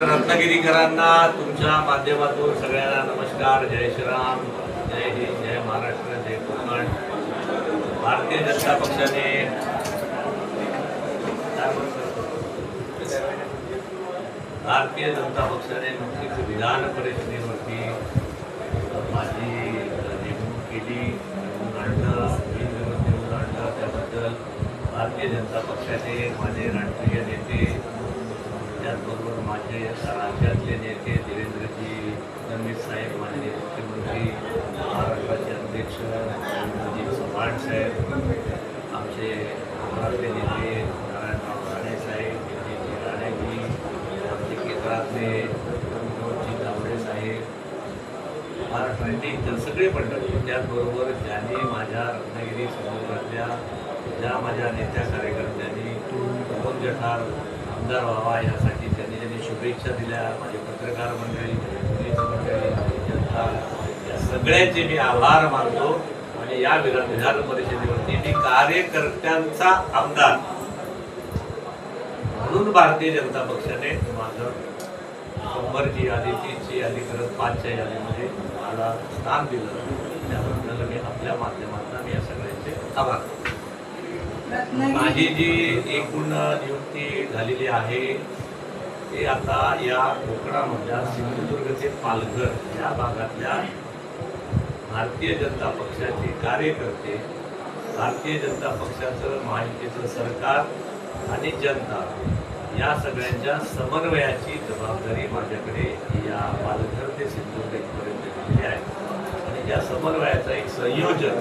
रत्नागिरीकरांना तुमच्या माध्यमातून सगळ्यांना नमस्कार. जय श्रीराम, जय हिंद, जय महाराष्ट्र, जय कोकण. भारतीय जनता पक्षाने नुकतीच विधान परिषदेवरती माझी नेमणूक केली, निवडून आणलं. त्याबद्दल भारतीय जनता पक्षाचे माझे राष्ट्रीय नेते, त्याचबरोबर माझे राज्यातले नेते देवेंद्रजी फडणवीस साहेब, माननीय मुख्यमंत्री, महाराष्ट्राचे अध्यक्ष अजित चव्हाण साहेब, आमचे महाराष्ट्र नेते नारायणराव राणे साहेब, विजयजी राणेजी, आमचे केंद्रातले विनोदजी तावडे साहेब, महाराष्ट्राचे इतर सगळे मंडळी, त्याचबरोबर ज्यांनी माझ्या रत्नागिरी समुद्रातल्या ज्या माझ्या नेत्या कार्यकर्त्यांनी दोन जठार आमदार व्हावा यासाठी त्यांनी शुभेच्छा दिल्या, माझे पत्रकार मंडळी, पोलीस मंडळी, जनता, या सगळ्यांचे मी आभार मानतो. आणि या विधान परिषदेवरती मी कार्यकर्त्यांचा आमदार म्हणून भारतीय जनता पक्षाने माझं 100ची यादी, 30ची यादी करत 5च्या यादीमध्ये मला स्थान दिलं. त्याबद्दल मी आपल्या माध्यमातून मी या सगळ्यांचे आभार. माझी जी एकूण नियुक्ती झालेली आहे ते आता या कोकणामधल्या सिंधुदुर्ग ते पालघर या भागातल्या भारतीय जनता पक्षाचे कार्यकर्ते, भारतीय जनता पक्षाचं महायुतीचं सरकार आणि जनता या सगळ्यांच्या समन्वयाची जबाबदारी माझ्याकडे या पालघर ते सिंधुदुर्ग दिलेली आहे. आणि या समन्वयाचा एक संयोजन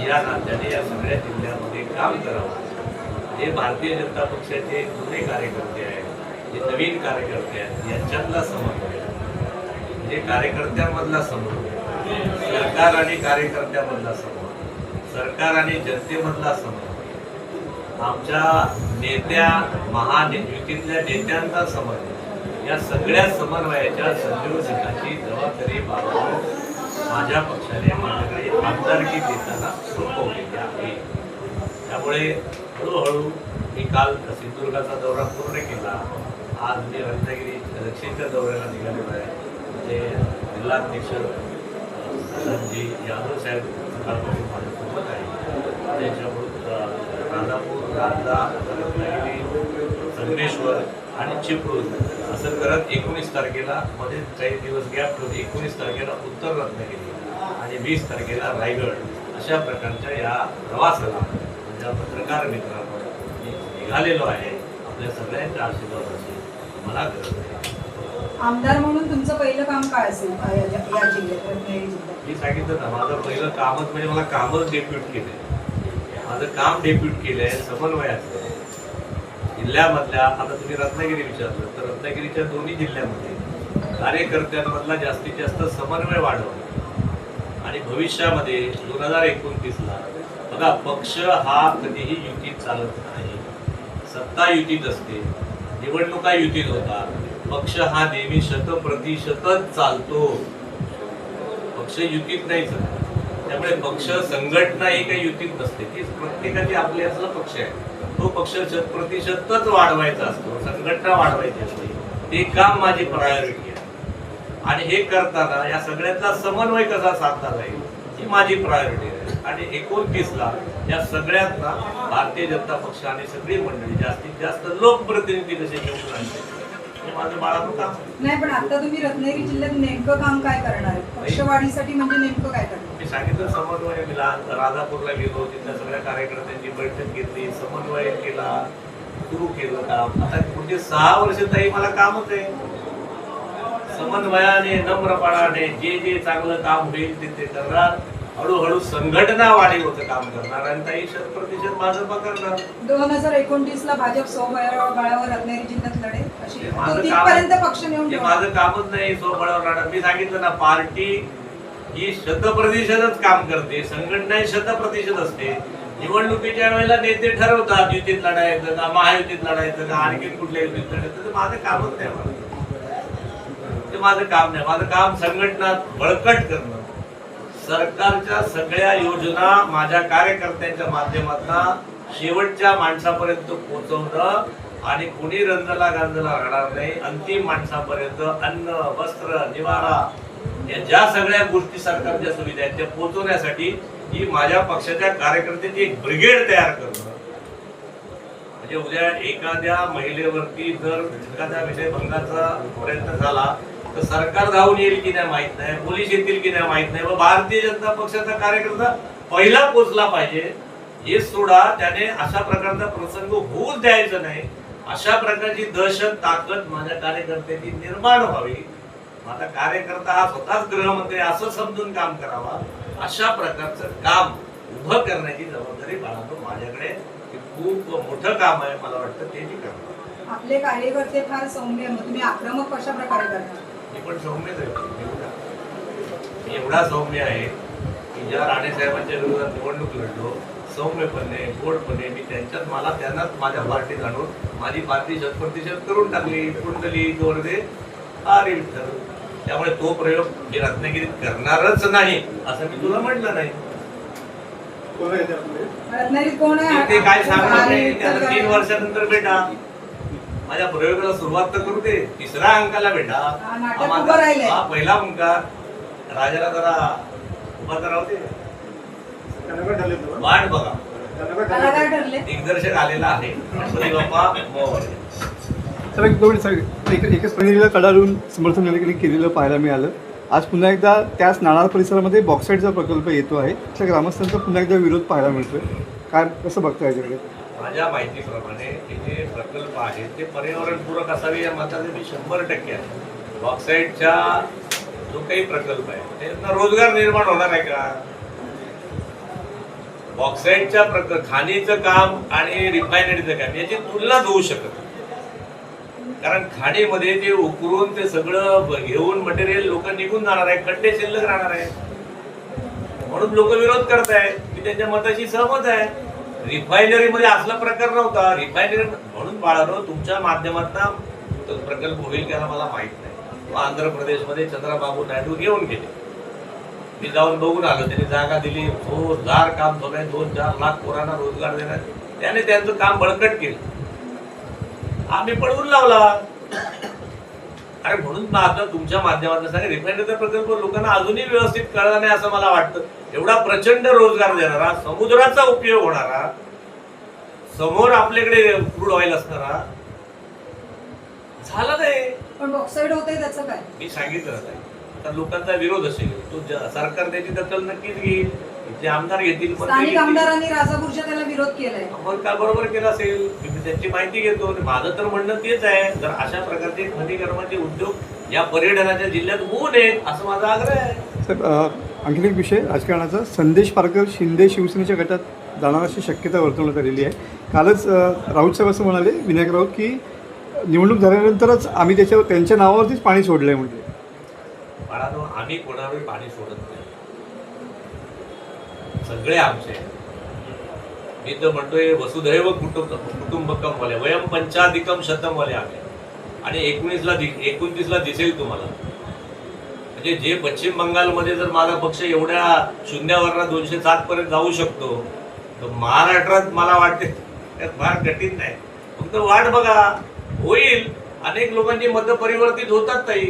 या नात्याने या सगळ्या जिल्ह्यामध्ये काम करावं. हे भारतीय जनता पक्षाचे जुने कार्यकर्ते आहेत, जे नवीन कार्यकर्ते आहेत, यांच्यातला समन्वय, म्हणजे कार्यकर्त्यांमधला समन्वय, सरकार आणि कार्यकर्त्यामधला समन्वय, सरकार आणि जनतेमधला समन्वय, आमच्या नेत्या महायुतीतल्या नेत्यांचा समन्वय, या सगळ्या समन्वयाच्या संयोजनाची जबाबदारी बाळगून माझ्या पक्षाने माझ्याकडे आमदारकी देताना सोपवलेली आहे. त्यामुळे हळूहळू मी काल सिंधुदुर्गाचा दौरा पूर्ण केला. आज मी रत्नागिरी दक्षिणच्या दौऱ्याला निघालेलो आहे. ते जिल्हाध्यक्ष संजय यादव साहेब सकाळपासून माझ्यासोबत आहे. त्याच्यामुळे राजापूर, राजा, रत्नागिरी, संगमेश्वर आणि चिपळूण असं करत 19 तारखेला मध्ये काही दिवस गॅप ठेवून 19 तारखेला उत्तर रत्नागिरी आणि 20 तारखेला रायगड अशा प्रकारच्या या प्रवासाला माझ्या पत्रकार मित्रांवर मी निघालेलो आहे. आपल्या सगळ्यांच्या आशीर्वादाची मला गरज आहे. आमदार म्हणून तुमचं पहिलं काम काय असेल या जिल्ह्यात, रत्नागिरी जिल्ह्यात? मी सांगितलं ना, माझं पहिलं कामच म्हणजे मला कामच डेप्यूट केलंय. माझं काम डेप्यूट केलंय समन्वयाचं जिल्ह्यामधल्या. आता तुम्ही रत्नागिरी विचारलं तर रत्नागिरीच्या दोन्ही जिल्ह्यामध्ये कार्यकर्त्यांमधला जास्तीत जास्त समन्वय वाढवणं. आणि भविष्यामध्ये 2029ला बघा, पक्ष हा कधीही युतीत चालत नाही, सत्ता युतीत असते, निवडणुका युतीत होतात. पक्ष हा नेहमी 100% चालतो, पक्ष युतीत नाही चालत. त्यामुळे पक्ष संघटना ही काही युतीत नसते, ती प्रत्येकाची आपली असला पक्ष आहे. तो पक्ष 100%च वाढवायचा असतो, संघटना वाढवायची असते. ते काम माझी प्रायोरिटी आहे. आणि हे करताना या सगळ्याचा समन्वय कसा साधला जाईल ही माझी प्रायोरिटी आहे. आणि 29ला या सगळ्यांना भारतीय जनता पक्ष आणि सगळी मंडळी जास्तीत जास्त लोकप्रतिनिधी कसे निवडून आणते हे माझं बाळाचं काम नाही. पण आता तुम्ही रत्नागिरी जिल्ह्यात नेमकं काम काय करणार आहे? पक्षवाढीसाठी म्हणजे नेमकं काय करणार? मी सांगितलं समन्वय केला. राजापूरला गेलो, तिथल्या सगळ्या कार्यकर्त्यांची बैठक घेतली, समन्वय केला, सुरू केलं काम. आता पुढचे 6 वर्ष तरी मला कामच आहे. समन्वयाने, नम्रपणाने जे जे चांगलं काम होईल ते करणार. हळूहळू संघटना वाढीवचं काम करणार आणि काही 100% भाजपा करणार. 2029ला भाजप स्वबळावर रत्नागिरी जिल्ह्यात लढेल अशी तिथपर्यंत पक्ष नेऊन माझं कामच नाही स्वबळावर लढणार. मी सांगितलं ना, पार्टी ही 100%च काम करते, संघटना ही 100% असते. निवडणुकीच्या वेळेला नेते ठरवतात युतीत लढायचं का, महायुतीत लढायचं का, आणखी कुठल्या युतीत लढायचं. ते माझं कामच नाही. ते माझं काम नाही. माझं काम संघटना बळकट करणं, सरकारच्या सगळ्या योजना माझ्या कार्यकर्त्यांच्या माध्यमातून शेवटच्या माणसापर्यंत पोहोचवणं आणि कुणी रंजला गांजला राहणार नाही. अंतिम माणसापर्यंत अन्न, वस्त्र, निवारा या ज्या सगळ्या गोष्टी सरकारच्या सुविधा आहेत त्या पोहोचवण्यासाठी ही माझ्या पक्षाच्या कार्यकर्त्यांची एक ब्रिगेड तयार करणं. म्हणजे उद्या एखाद्या महिलेवरती जर एखाद्या विषयभंगाचा प्रयत्न झाला तर सरकार धावून येईल की नाही माहित नाही, पोलीस येतील की नाही माहित नाही, व भारतीय जनता पक्षाचा कार्यकर्ता पहिला पोचला पाहिजे. हे सोडा, त्याने अशा प्रकारचा प्रसंग होऊच द्यायचा नाही. अशा प्रकारची दहशत ताकद माझ्या कार्यकर्त्यांची निर्माण व्हावी. माझा कार्यकर्ता हा स्वतःच गृहमंत्री असं समजून काम करावा. अशा प्रकारचं काम उभं करण्याची जबाबदारी बाळगतो माझ्याकडे. हे खूप मोठं काम आहे, मला वाटतं ते मी करतो. आपले कार्यकर्ते फार सौम्य, मग तुम्ही आक्रमक कशा प्रकारे करता? मी पण सौम्यच आहे. मी एवढा सौम्य आहे की ज्या राणेसाहेबांच्या विरोधात निवडणूक लढलो सौम्यपणे, गोडपणे, मी त्यांनाच माझ्या पार्टीत आणून माझी पार्टी 100% करून टाकली. कुंडली जोरदे अरे विठ्ठल. त्यामुळे तो प्रयोग मी रत्नागिरीत करणारच नाही असं मी तुला म्हटलं नाही. रत्नागिरीत कोण आहे? ते काय सांगणार नाही. त्याला 3 वर्षानंतर भेटा. माझ्या प्रयोगाला सुरुवात तर करू दे. 3ऱ्या अंकाला भेटा. हा पहिला अंका राजाला जरा उभा करावं ते वाट बघा. दिग्दर्शक आलेला आहे. गणपती बाप्पा मोरया. तर एकच पहिलीला कडाडून समर्थन केलेलं पाहायला मिळालं. आज पुन्हा एकदा त्याच नाणार परिसरामध्ये बॉक्साईटचा प्रकल्प येतो आहे. त्या ग्रामस्थांचा पुन्हा एकदा विरोध पाहायला मिळतोय. काय कसं बघता याच्याकडे? माझ्या माहितीप्रमाणे हे जे प्रकल्प आहेत ते पर्यावरणपूरक असावे या मताचे मी 100% आहे. बॉक्साईटचा जो काही प्रकल्प आहे त्यातनं रोजगार निर्माण होणार आहे का? बॉक्साईटच्या खाणीचं काम आणि रिफायनरीचं काम याची तुलनाच होऊ शकत नाही. कारण खाणीमध्ये ते उकरून ते सगळं घेऊन मटेरियल लोक निघून जाणार आहे, खड्डे शिल्लक राहणार आहे. म्हणून लोक विरोध करतायत. मी त्यांच्या मताशी सहमत आहे. रिफायनरीमध्ये असला प्रकार नव्हता. रिफायनरी म्हणून बाळानो तुमच्या माध्यमातून तो प्रकल्प होईल का मला माहित नाही. आंध्र प्रदेशमध्ये चंद्रबाबू नायडू घेऊन गेले. मी जाऊन बघून आलो. त्यांनी जागा दिली. जोरदार काम चालू आहे. 2-4 लाख पोरांना रोजगार देणार. त्याने त्यांचं काम बळकट केलं. आम्ही पळवून लावला. अरे म्हणून आता तुमच्या माध्यमातून सांगा रिफायनरीचा प्रकल्प लोकांना अजूनही व्यवस्थित कळला नाही असं मला वाटतं. एवढा प्रचंड रोजगार देणारा, समुद्राचा उपयोग होणारा, समोर आपल्याकडे क्रूड ऑइल असणारा झाला नाही. पण बॉक्साईड होतंय त्याचं काय? मी सांगितलं नाही. तर लोकांचा विरोध असेल तो सरकार त्याची दखल नक्कीच घेईल. इथले आमदार घेतील. स्थानिक आमदारांनी राजापूरच्या त्याला विरोध केलाय. मग का बरोबर केला असेल. मी त्यांची माहिती घेतो. माझं तर म्हणणं तेच आहे. जर अशा प्रकारचे खनिकर्माचे उद्योग या पर्यटनाच्या जिल्ह्यात होऊ नयेत असं माझा आग्रह आहे. सर आणखीन एक विषय राजकारणाचा. संदेश पारकर शिंदे शिवसेनेच्या गटात जाणार अशी शक्यता वर्तवण्यात आलेली आहे. कालच राऊत साहेब असं म्हणाले, विनायक राऊत, की निवडणूक झाल्यानंतरच आम्ही त्यांच्या नावावरतीच पाणी सोडलंय म्हटले. बाळानो आम्ही कोणावर पाणी सोडत नाही. सगळे आमचे. मी तर म्हणतोय वसुधैव कुटुंबकम वाले, वयम पंचाधिकम शतम वाले आम्ही. आणि 29ला दिसेल तुम्हाला. म्हणजे जे पश्चिम बंगालमध्ये जर माझा पक्ष एवढ्या शून्यावरनं 207 पर्यंत जाऊ शकतो तर महाराष्ट्रात मला वाटते त्यात फार कठीण नाही. फक्त वाट बघा. होईल. अनेक लोकांची मतं परिवर्तित होतात ताई.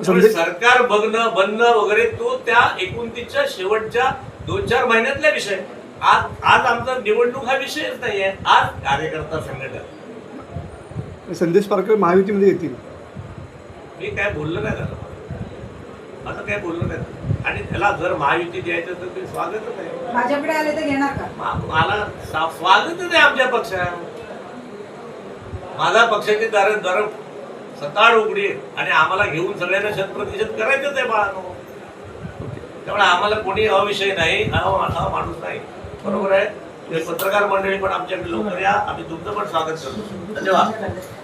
सरकार बनणं वगैरे तो त्या 29च्या शेवटच्या 2-4 महिन्यातला विषय. आज आमचा निवडणूक हा विषयच नाहीये. आज कार्यकर्ता संघटन. संदेश पारकर महायुतीमध्ये येतील. मी काय बोललो नाही त्याला. असं काय बोललो नाही. आणि त्याला जर महायुती द्यायचं तर ते स्वागतच आहे. माझ्याकडे आले तर घेणार का? मला स्वागतच आहे आमच्या पक्षात. माझा पक्षाची दर सताळ उघडी आणि आम्हाला घेऊन सगळ्यांना 100% करायचंच आहे बाळानो. त्यामुळे आम्हाला कोणी अविषय नाही, माणूस नाही. बरोबर आहे. पत्रकार मंडळी पण आमच्याकडे लवकर या. आम्ही तुमचं पण स्वागत करतो. धन्यवाद.